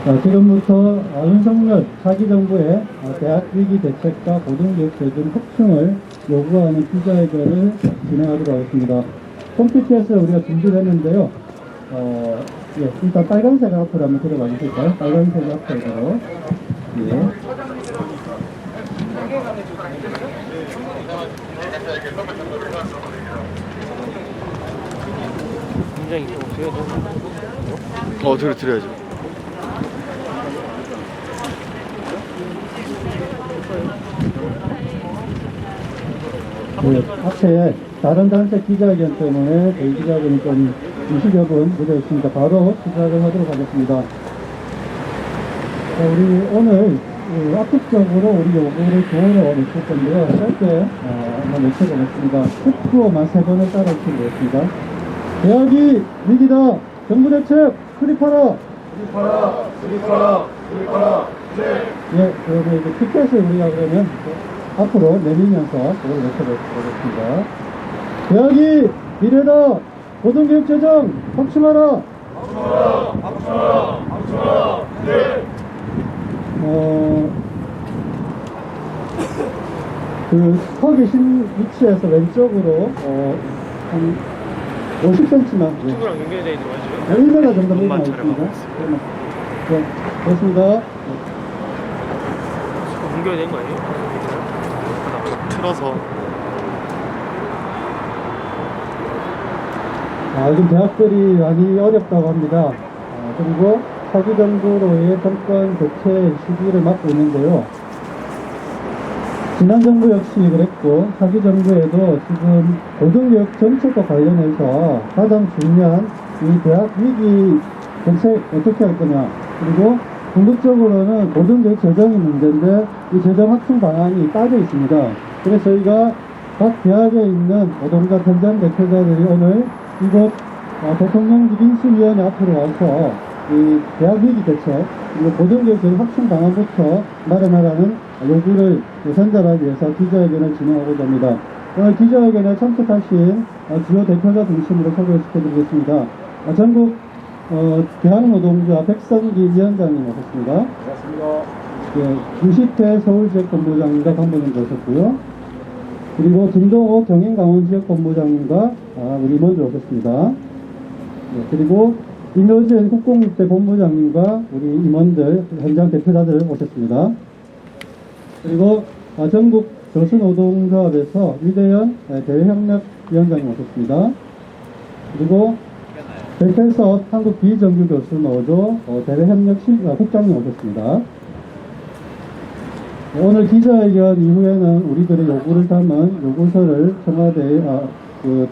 지금부터 윤석열 차기 정부의 대학 위기 대책과 고등교육水準 확충을 요구하는 기자회견을 진행하도록 하겠습니다. 홈피티에서 우리가 준비를 했는데요. 일단 빨간색 앞으로 한번 들어가 주실까요? 빨간색 앞으로. 예. 굉장히 좀 드려야죠. 앞에 다른 단체 기자회견 때문에 저희 기자회견이 좀 20여 분 늦어 있습니다. 바로 시작을 하도록 하겠습니다. 우리 오늘 압축적으로 우리 요구를 조언을 내칠 건데요. 짧게 한번 외쳐보겠습니다. 10%만 3번을 따라주시면 되겠습니다. 대학이 위기다. 정부 대책 수립하라. 수립하라, 수립하라, 수립하라, 네. 예, 그러면 이제 티켓을 우리가 그러면 앞으로 내밀면서 그걸 외쳐보겠습니다. 대학이 미래다. 고등교육 재정 확충하라. 확충하라, 확충하라, 확충하라, 네. 서 계신 위치에서 왼쪽으로 한 50cm만 친구랑 연결되어 있는 거죠? 1m 정도 몸만 내려가 있습니다. 촬영하고 네, 됐습니다. 연결된 거 아니에요? 틀어서. 요즘 대학들이 많이 어렵다고 합니다. 그리고 차기 정부로의 정권 교체 시기를 맞고 있는데요. 지난 정부 역시 그랬고 차기 정부에도 지금 고등교육 정책과 관련해서 가장 중요한 이 대학 위기 정책 어떻게 할 거냐, 그리고 궁극적으로는 고등교육 재정이 문제인데 이 재정 확충 방안이 빠져 있습니다. 그래서 저희가 각 대학에 있는 노동자 현장 대표자들이 오늘 이곳 대통령 기빈수위원회 앞으로 와서 이 대학 위기 대책 그리고 고등교육 재정 확충 방안부터 마련하라는 요구를 전달하기 위해서 기자회견을 진행하고자 합니다. 오늘 기자회견에 참석하신 주요 대표자 중심으로 소개시켜드리겠습니다. 전국 대학노동조합 백성기 위원장님 오셨습니다. 반갑습니다. 유시태 서울지역본부장님과 강본인도 오셨고요. 그리고 김동호 경인강원지역본부장님과 우리 임원들 오셨습니다. 그리고 임효진 국공립대 본부장님과 우리 임원들, 현장 대표자들 오셨습니다. 그리고 전국 교수노동조합에서 위대현 대외협력위원장님 오셨습니다. 그리고 벨펜사업 한국비정규교수노조 대외협력국장님 오셨습니다. 오늘 기자회견 이후에는 우리들의 요구를 담은 요구서를 청와대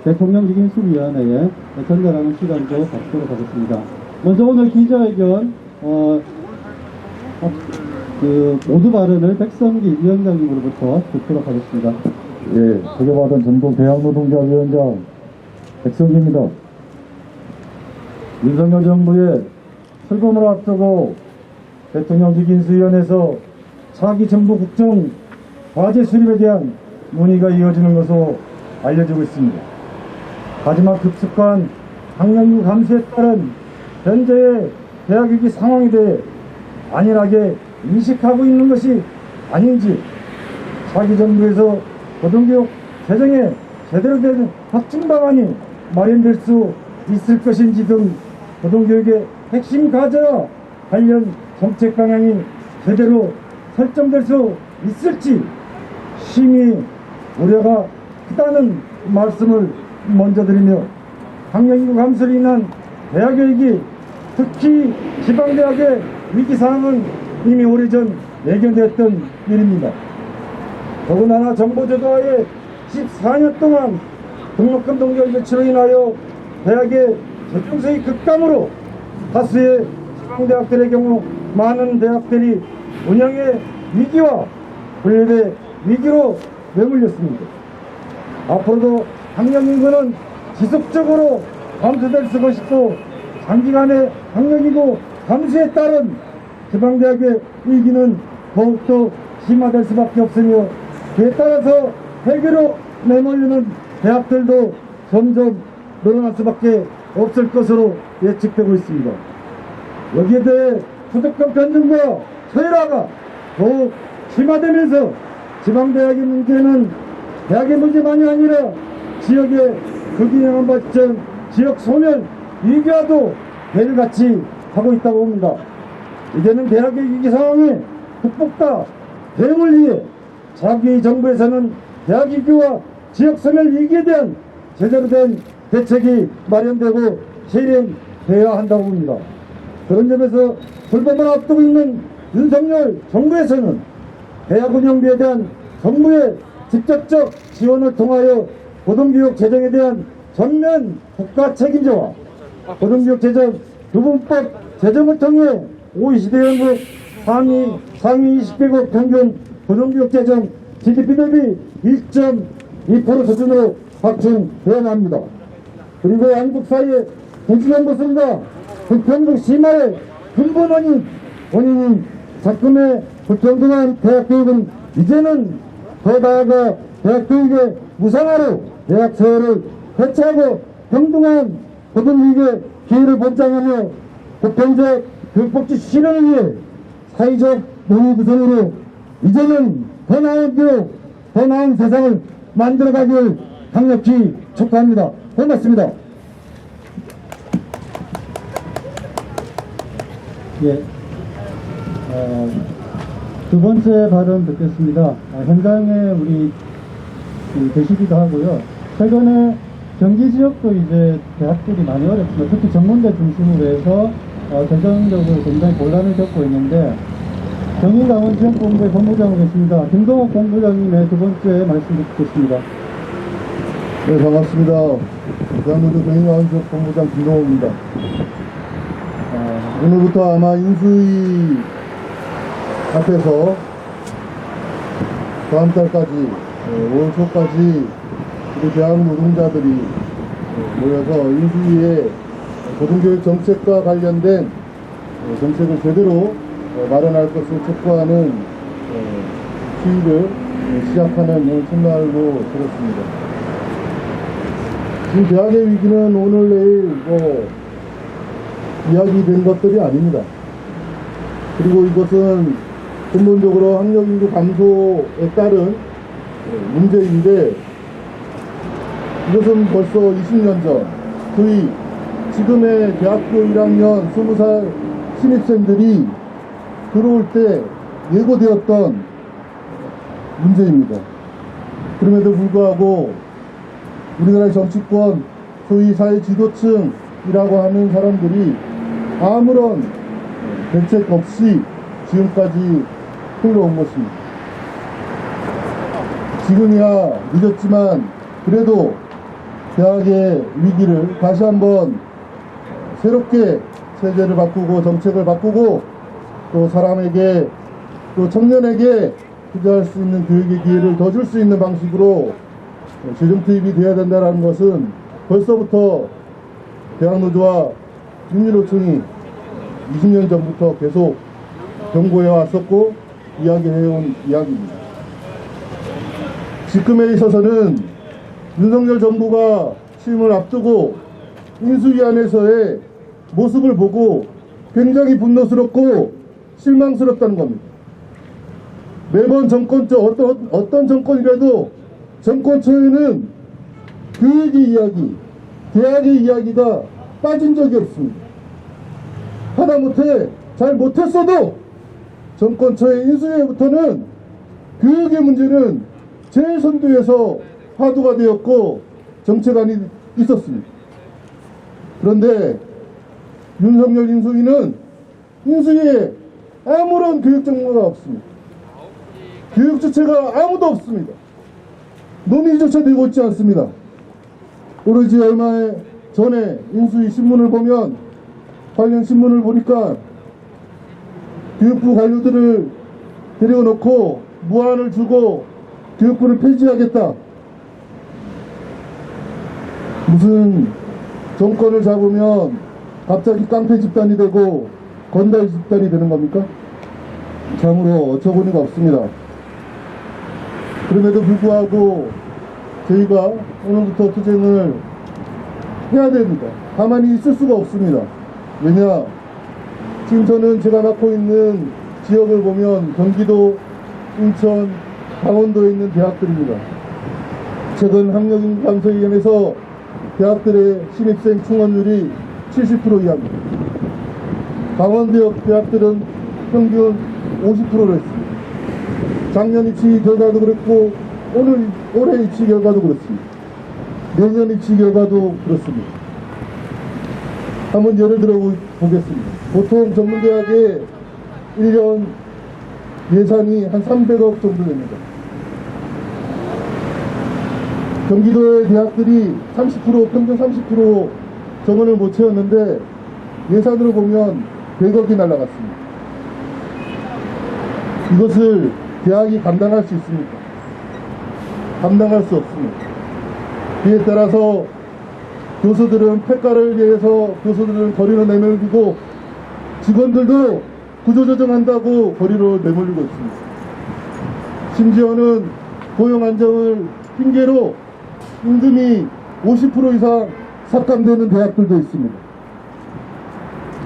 대통령 기빈수위원회에 전달하는 시간도 갖도록 하겠습니다. 먼저 오늘 기자회견 모두 발언을 백성기 위원장님으로부터 듣도록 하겠습니다. 예, 소개받은 전국 대학노동자 위원장 백성기입니다. 윤석열 정부의 출범을 앞두고 대통령 기빈수위원회에서 차기 정부 국정 과제 수립에 대한 논의가 이어지는 것으로 알려지고 있습니다. 하지만 급속한 학령인구 감소에 따른 현재의 대학위기 상황에 대해 안일하게 인식하고 있는 것이 아닌지, 차기 정부에서 고등교육 재정에 제대로 된 확충 방안이 마련될 수 있을 것인지 등 고등교육의 핵심 과제와 관련 정책 방향이 제대로 설정될 수 있을지 심히 우려가 크다는 말씀을 먼저 드리며, 학령인구 감소로 인한 대학의 위기, 특히 지방대학의 위기 상황은 이미 오래전 예견됐던 일입니다. 더군다나 정보제도화의 14년 동안 등록금 동결 조치로 인하여 대학의 재정수의 급감으로 다수의 지방대학들의 경우 많은 대학들이 운영의 위기와 분립의 위기로 내몰렸습니다. 앞으로도 학령인구는 지속적으로 감소될 것이고, 장기간의 학령인구 감소에 따른 지방대학의 위기는 더욱더 심화될 수밖에 없으며, 그에 따라서 폐교로 내몰리는 대학들도 점점 늘어날 수밖에 없을 것으로 예측되고 있습니다. 여기에 대해 수도권 편중과 서열화가 더욱 심화되면서 지방대학의 문제는 대학의 문제만이 아니라 지역의 극인형 발전, 지역 소멸, 위기와도 배를 같이 하고 있다고 봅니다. 이제는 대학의 위기 상황에 극복과 대응을 위해 자기 정부에서는 대학 위기와 지역 소멸 위기에 대한 제대로 된 대책이 마련되고 실행되어야 한다고 봅니다. 그런 점에서 불법을 앞두고 있는 윤석열 정부에서는 대학 운영비에 대한 정부의 직접적 지원을 통하여 고등교육 재정에 대한 전면 국가 책임자와 고등교육 재정 교분법 제정을 통해 OECD 연구 상위 20개국 평균 고등교육 재정 GDP 대비 1.2% 수준으로 확충되어야 합니다. 그리고 양국 사이의 국지적 모순과 불평등 심화의 근본 원인인 작금의 불평등한 대학교육은 이제는 더 나아가 대학교육의 무상화로 대학 서열을 해체하고 평등한 고등교육의 기회를 보장하며 보편적 교육복지 실현을 위해 사회적 논의 구성으로 이제는 더 나은 교육, 더 나은 세상을 만들어가길 강력히 촉구합니다. 고맙습니다. 예. 두 번째 발언 듣겠습니다. 현장에 우리 계시기도 하고요. 최근에 경기 지역도 이제 대학들이 많이 어렵습니다. 특히 전문대 중심으로 해서 재정적으로 굉장히 곤란을 겪고 있는데 경인강원지역본부의 본부장으로 계십니다. 김동욱 본부장님의 두 번째 말씀 듣겠습니다. 네, 반갑습니다. 대한민국 경인강원지역 본부장 김동욱입니다. 오늘부터 아마 인수위 앞에서 다음 달까지 5월 초까지 우리 대학 노동자들이 모여서 인수위에 고등교육 정책과 관련된 정책을 제대로 마련할 것을 촉구하는 시위를 시작하는 오늘 첫날로 들었습니다. 지금 대학의 위기는 오늘 내일 이야기된 것들이 아닙니다. 그리고 이것은 근본적으로 학력 인구 감소에 따른 문제인데 이것은 벌써 20년 전 소위 지금의 대학교 1학년 20살 신입생들이 들어올 때 예고되었던 문제입니다. 그럼에도 불구하고 우리나라의 정치권 소위 사회 지도층이라고 하는 사람들이 아무런 대책 없이 지금까지 흘러온 것입니다. 지금이야 늦었지만 그래도 대학의 위기를 다시 한번 새롭게 체제를 바꾸고 정책을 바꾸고 또 사람에게 또 청년에게 투자할 수 있는 교육의 기회를 더 줄 수 있는 방식으로 재정 투입이 되어야 된다는 것은 벌써부터 대학노조와 윤리노총이 20년 전부터 계속 경고해 왔었고 이야기해온 이야기입니다. 지금에 있어서는 윤석열 정부가 취임을 앞두고 인수위 안에서의 모습을 보고 굉장히 분노스럽고 실망스럽다는 겁니다. 매번 어떤 정권이라도 정권처에는 교육의 이야기, 대학의 이야기가 빠진 적이 없습니다. 하다못해 잘 못했어도 정권처의 인수위부터는 교육의 문제는 제일 선두에서 화두가 되었고 정책안이 있었습니다. 그런데 윤석열 인수위는 인수위에 아무런 교육 정보가 없습니다. 교육 주체가 아무도 없습니다. 논의조차 되고 있지 않습니다. 오로지 얼마 전에 인수위 신문을 보면 관련 신문을 보니까 교육부 관료들을 데리고 놓고 무안을 주고 교육부를 폐지하겠다. 무슨 정권을 잡으면 갑자기 깡패 집단이 되고 건달 집단이 되는 겁니까? 참으로 어처구니가 없습니다. 그럼에도 불구하고 저희가 오늘부터 투쟁을 해야 됩니다. 가만히 있을 수가 없습니다. 왜냐? 지금 저는 제가 맡고 있는 지역을 보면 경기도, 인천, 강원도에 있는 대학들입니다. 최근 학력인구 감소위원회에서 대학들의 신입생 충원율이 70% 이하입니다. 강원도역 대학들은 평균 50%로 했습니다. 작년 입시 결과도 그랬고 올해 입시 결과도 그렇습니다. 내년 입시 결과도 그렇습니다. 한번 예를 들어 보겠습니다. 보통 전문대학의 1년 예산이 한 300억 정도 됩니다. 경기도의 대학들이 30% 평균 30% 정원을 못 채웠는데 예산으로 보면 100억이 날라갔습니다. 이것을 대학이 감당할 수 있습니까? 감당할 수 없습니다. 이에 따라서 교수들은 폐가를 위해서 교수들은 거리로 내몰리고 직원들도 구조조정한다고 거리로 내몰리고 있습니다. 심지어는 고용 안정을 핑계로 임금이 50% 이상 삭감되는 대학들도 있습니다.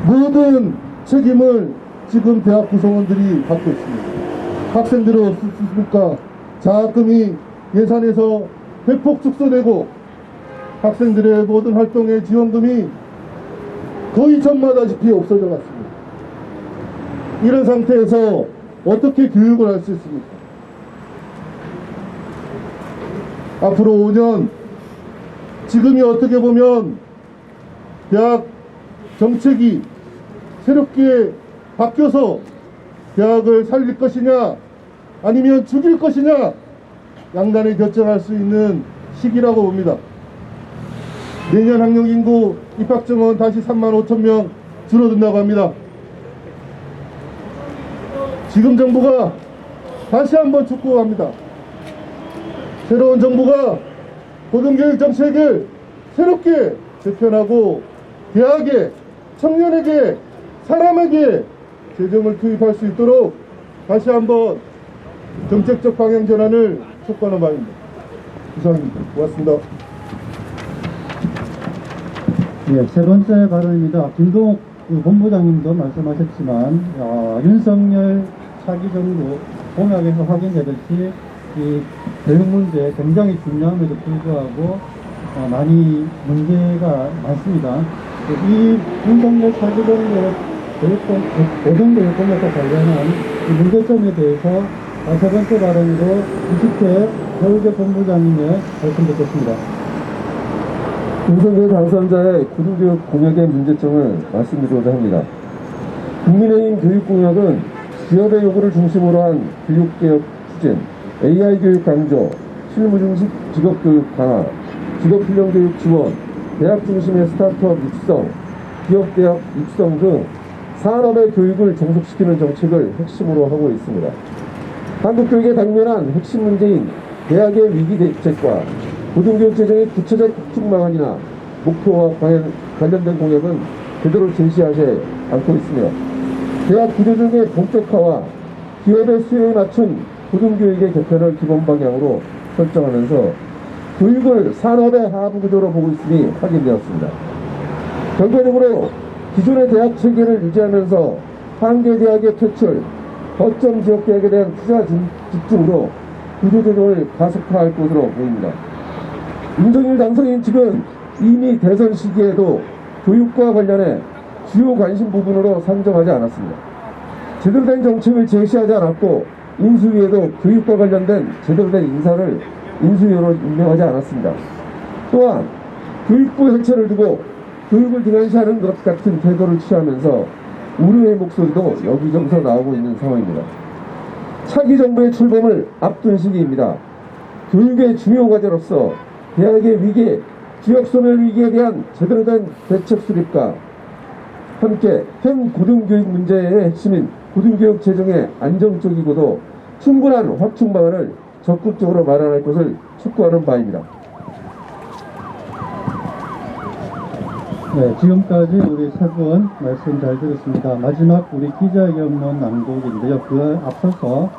모든 책임을 지금 대학 구성원들이 받고 있습니다. 학생들은 어떻습니까? 장학금이 예산에서 대폭 축소되고 학생들의 모든 활동의 지원금이 거의 전마다시피 없어져 갔습니다. 이런 상태에서 어떻게 교육을 할 수 있습니까? 앞으로 5년 지금이 어떻게 보면 대학 정책이 새롭게 바뀌어서 대학을 살릴 것이냐 아니면 죽일 것이냐 양단에 결정할 수 있는 시기라고 봅니다. 내년 학령인구 입학정원 다시 35,000명 줄어든다고 합니다. 지금 정부가 다시 한번 촉구합니다. 새로운 정부가 고등교육 정책을 새롭게 재편하고 대학에, 청년에게, 사람에게 재정을 투입할 수 있도록 다시 한번 정책적 방향 전환을 촉구하는 바입니다. 이상입니다. 고맙습니다. 예, 세 번째 발언입니다. 김동욱 본부장님도 말씀하셨지만 윤석열 차기 정부 공약에서 확인되듯이 이 교육 문제 굉장히 중요함에도 불구하고 많이 문제가 많습니다. 이 윤석열 차기 정부의 고등교육 공약과 관련한 이 문제점에 대해서 세 번째 발언으로 이식태 교육의 본부장님의 말씀 듣겠습니다. 윤석열 당선자의 고등교육 공약의 문제점을 말씀드리고자 합니다. 국민의힘 교육공약은 기업의 요구를 중심으로 한 교육개혁 추진, AI 교육 강조, 실무 중심 직업교육 강화, 직업훈련교육 지원, 대학 중심의 스타트업 육성, 기업대학 육성 등 산업의 교육을 종속시키는 정책을 핵심으로 하고 있습니다. 한국교육에 당면한 핵심 문제인 대학의 위기 대책과 고등교육 재정의 구체적 확충 방안이나 목표와 관련된 공약은 제대로 제시하지 않고 있으며 대학 구조조정의 본격화와 기업의 수요에 맞춘 고등교육의 개편을 기본 방향으로 설정하면서 교육을 산업의 하부 구조로 보고 있음이 확인되었습니다. 결과적으로 기존의 대학 체계를 유지하면서 한계 대학의 퇴출, 거점 지역 대학에 대한 투자 집중으로 구조조정을 가속화할 것으로 보입니다. 윤석열 당선인 측은 이미 대선 시기에도 교육과 관련해 주요 관심 부분으로 상정하지 않았습니다. 제대로 된 정책을 제시하지 않았고 인수위에도 교육과 관련된 제대로 된 인사를 인수위로 임명하지 않았습니다. 또한 교육부 해체를 두고 교육을 등한시하는 것 같은 태도를 취하면서 우려의 목소리도 여기저기서 나오고 있는 상황입니다. 차기 정부의 출범을 앞둔 시기입니다. 교육의 중요 과제로서 대학의 위기, 지역 소멸 위기에 대한 제대로 된 대책 수립과 함께 현 고등교육 문제의 핵심인 고등교육 재정의 안정적이고도 충분한 확충 방안을 적극적으로 마련할 것을 촉구하는 바입니다. 네, 지금까지 우리 세 분 말씀 잘 들었습니다. 마지막 우리 기자회견문 낭독인데요. 그 앞서서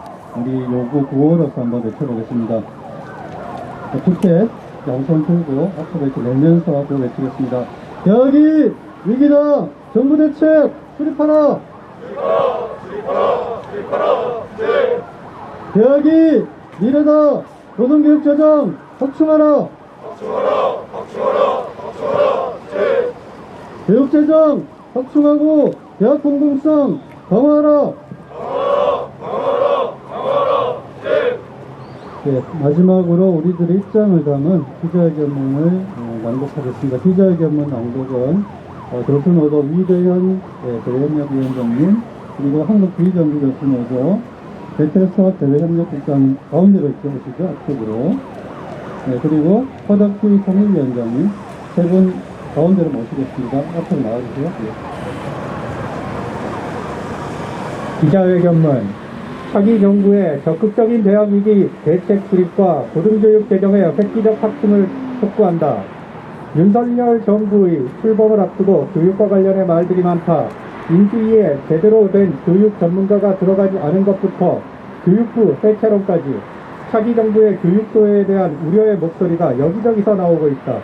우리 요구 구호로서 한번 외쳐보겠습니다. 티켓 양손 들고 앞으로 이렇게 내면서 외치겠습니다. 대학이 위기다! 정부 대책 수립하라! 대학이 미래다. 고등교육 재정 확충하라. 교육 재정 확충하고 대학 공공성 강화하라. 네, 마지막으로 우리들의 입장을 담은 기자회견문을 낭독하겠습니다. 기자회견문 낭독은 교수노조 위대현 대외협력위원장님, 그리고 한국비정규교수노조 베테스와 대외협력국장 가운데로 이렇게 오시죠. 앞쪽으로. 네, 그리고 허덕기 통일위원장님 세 분 가운데로 모시겠습니다. 앞으로 나와주세요. 네. 기자회견문 차기 정부의 적극적인 대학 위기 대책 수립과 고등교육 재정의 획기적 확충을 촉구한다. 윤석열 정부의 출범을 앞두고 교육과 관련해 말들이 많다. 인수위에 제대로 된 교육 전문가가 들어가지 않은 것부터 교육부 새 차원까지 차기 정부의 교육도에 대한 우려의 목소리가 여기저기서 나오고 있다.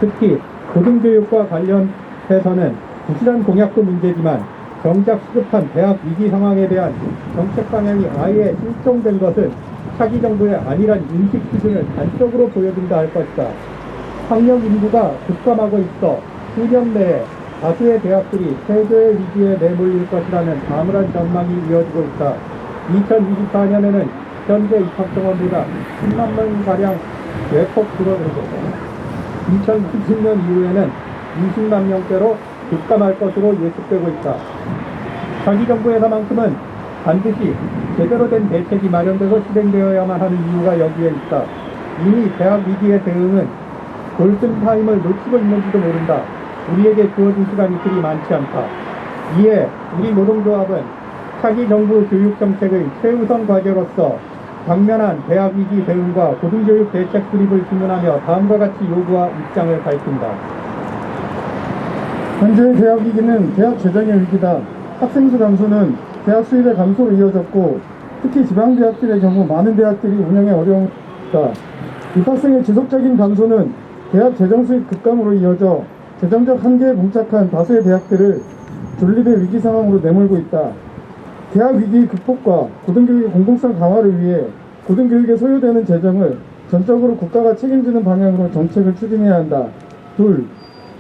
특히 고등교육과 관련해서는 부실한 공약도 문제지만 정작 시급한 대학 위기 상황에 대한 정책 방향이 아예 실종된 것은 차기 정부의 안일한 인식 수준을 단적으로 보여준다 할 것이다. 학령 인구가 급감하고 있어 수년 내에 다수의 대학들이 폐교의 위기에 내몰릴 것이라는 암울한 전망이 이어지고 있다. 2024년에는 현재 입학 정원수가 10만 명가량 대폭 줄어들고 2030년 이후에는 20만 명대로 급감할 것으로 예측되고 있다. 차기 정부에서만큼은 반드시 제대로 된 대책이 마련되고 실행되어야만 하는 이유가 여기에 있다. 이미 대학 위기의 대응은 골든타임을 놓치고 있는지도 모른다. 우리에게 주어진 시간이 그리 많지 않다. 이에 우리 노동조합은 차기 정부 교육정책의 최우선 과제로서 당면한 대학 위기 대응과 고등교육 대책 수립을 주문하며 다음과 같이 요구와 입장을 밝힌다. 현재의 대학 위기는 대학 재정의 위기다. 학생 수 감소는 대학 수입의 감소로 이어졌고, 특히 지방대학들의 경우 많은 대학들이 운영에 어려움이 있다. 입학생의 지속적인 감소는 대학 재정 수입 급감으로 이어져 재정적 한계에 봉착한 다수의 대학들을 존립의 위기 상황으로 내몰고 있다. 대학 위기 극복과 고등교육의 공공성 강화를 위해 고등교육에 소요되는 재정을 전적으로 국가가 책임지는 방향으로 정책을 추진해야 한다. 둘,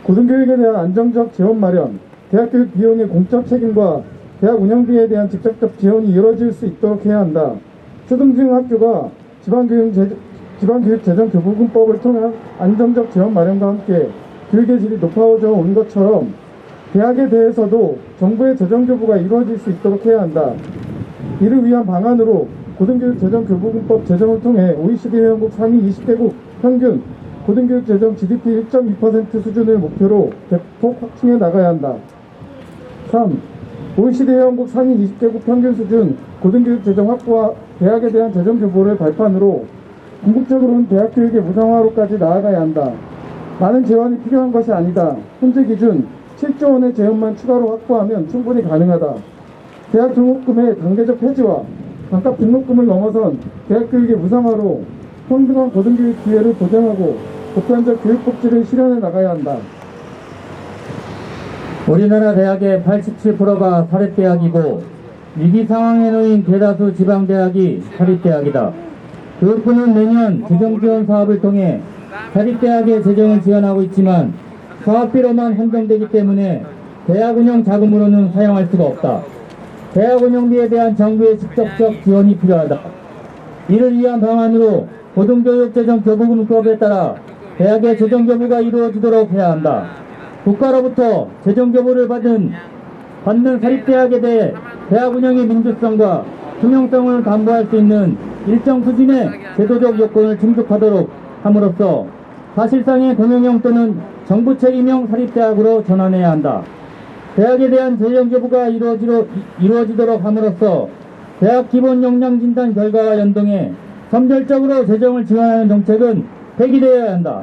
고등교육에 대한 안정적 지원 마련, 대학교육 비용의 공적 책임과 대학 운영비에 대한 직접적 지원이 이루어질 수 있도록 해야 한다. 초등중학교가 지방교육 재정 교부금법을 통한 안정적 지원 마련과 함께 교육의 질이 높아져 온 것처럼 대학에 대해서도 정부의 재정 교부가 이루어질 수 있도록 해야 한다. 이를 위한 방안으로 고등교육 재정 교부금법 제정을 통해 OECD 회원국 상위 20개국 평균 고등교육 재정 GDP 1.2% 수준을 목표로 대폭 확충해 나가야 한다. 3. OECD 회원국 상위 20개국 평균 수준 고등교육 재정 확보와 대학에 대한 재정 교부를 발판으로 궁극적으로는 대학 교육의 무상화로까지 나아가야 한다. 많은 재원이 필요한 것이 아니다. 현재 기준 7조 원의 재원만 추가로 확보하면 충분히 가능하다. 대학 등록금의 단계적 폐지와 반값 등록금을 넘어선 대학 교육의 무상화로 평등한 고등교육 기회를 보장하고 보편적 교육 복지를 실현해 나가야 한다. 우리나라 대학의 87%가 사립대학이고 위기 상황에 놓인 대다수 지방대학이 사립대학이다. 교육부는 매년 재정지원 사업을 통해 사립대학의 재정을 지원하고 있지만 사업비로만 한정되기 때문에 대학 운영 자금으로는 사용할 수가 없다. 대학 운영비에 대한 정부의 직접적 지원이 필요하다. 이를 위한 방안으로 고등교육재정 교부금법에 따라 대학의 재정교부가 이루어지도록 해야 한다. 국가로부터 재정교부를 받는 사립대학에 대해 대학 운영의 민주성과 투명성을 담보할 수 있는 일정 수준의 제도적 요건을 충족하도록 함으로써 사실상의 공영형 또는 정부 책임형 사립대학으로 전환해야 한다. 대학에 대한 재정교부가 이루어지도록 함으로써 대학 기본 역량 진단 결과와 연동해 선별적으로 재정을 지원하는 정책은 폐기되어야 한다.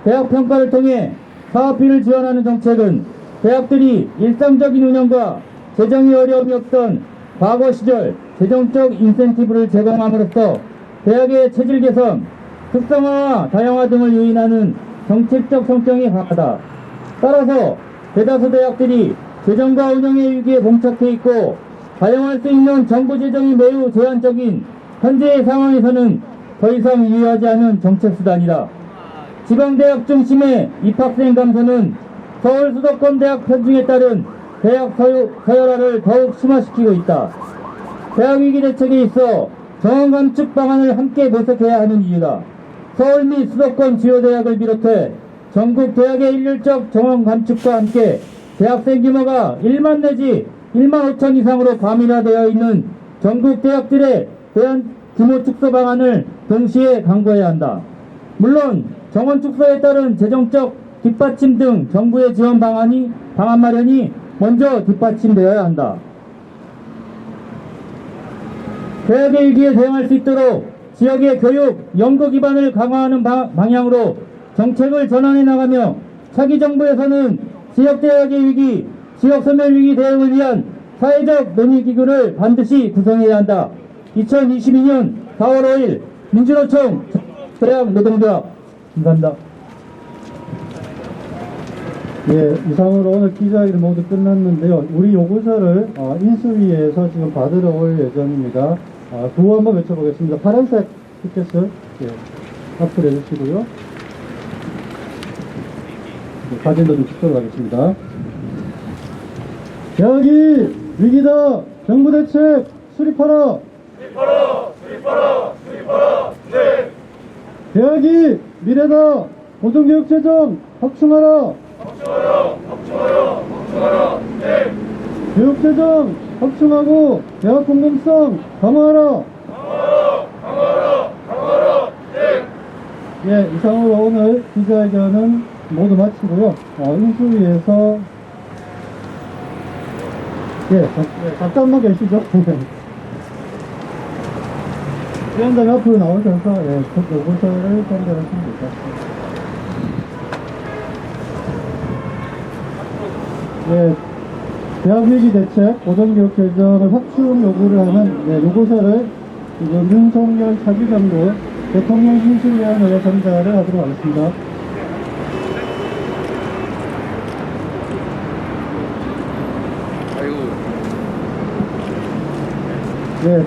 대학 평가를 통해 사업비를 지원하는 정책은 대학들이 일상적인 운영과 재정이 어려움이 없던 과거 시절 재정적 인센티브를 제공함으로써 대학의 체질 개선, 특성화와 다양화 등을 유인하는 정책적 성격이 강하다. 따라서 대다수 대학들이 재정과 운영의 위기에 봉착해 있고 활용할 수 있는 정부 재정이 매우 제한적인 현재의 상황에서는 더 이상 유효하지 않은 정책 수단이다. 지방대학 중심의 입학생 감소는 서울 수도권 대학 편중에 따른 대학 서열화를 더욱 심화시키고 있다. 대학 위기 대책에 있어 정원 감축 방안을 함께 모색해야 하는 이유다. 서울 및 수도권 주요 대학을 비롯해 전국 대학의 일률적 정원 감축과 함께 대학생 규모가 1만 내지 1만 5천 이상으로 과밀화되어 있는 전국 대학들에 대한 규모 축소 방안을 동시에 강구해야 한다. 물론 정원 축소에 따른 재정적 뒷받침 등 정부의 지원 방안 마련이 먼저 뒷받침되어야 한다. 대학의 위기에 대응할 수 있도록 지역의 교육, 연구 기반을 강화하는 방향으로 정책을 전환해 나가며 차기 정부에서는 지역대학의 위기, 지역소멸위기 대응을 위한 사회적 논의기구를 반드시 구성해야 한다. 2022년 4월 5일 민주노총 대학 노동조합. 감사합니다. 예, 이상으로 오늘 기자회견 모두 끝났는데요. 우리 요구서를 인수위에서 지금 받으러 올 예정입니다. 구호 한번 외쳐보겠습니다. 파란색 티켓을 앞으로 해주시고요. 사진도 좀 찍도록 하겠습니다. 대학이 위기다. 정부 대책 수립하라. 수립하라. 네. 대학이 미래다. 고등교육 재정 확충하라. 네. 교육 재정 확충하고 대학 공공성 강화하라. 네. 예, 이상으로 오늘 기자회견은 모두 마치고요. 인수위에서 잠깐만 계시죠. 위원장이 앞으로 나오셔서 요구서를 전달하시면 될 것 같습니다. 대학 위기 대책, 고등교육 개정을 확충 요구를 하는 요구서를 지금 윤석열 차기 정부 대통령 인수위원회에 전달을 하도록 하겠습니다.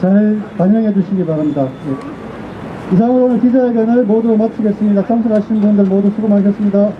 잘 반영해 주시기 바랍니다. 이상으로 오늘 기자회견을 모두 마치겠습니다. 참석하신 분들 모두 수고 많으셨습니다.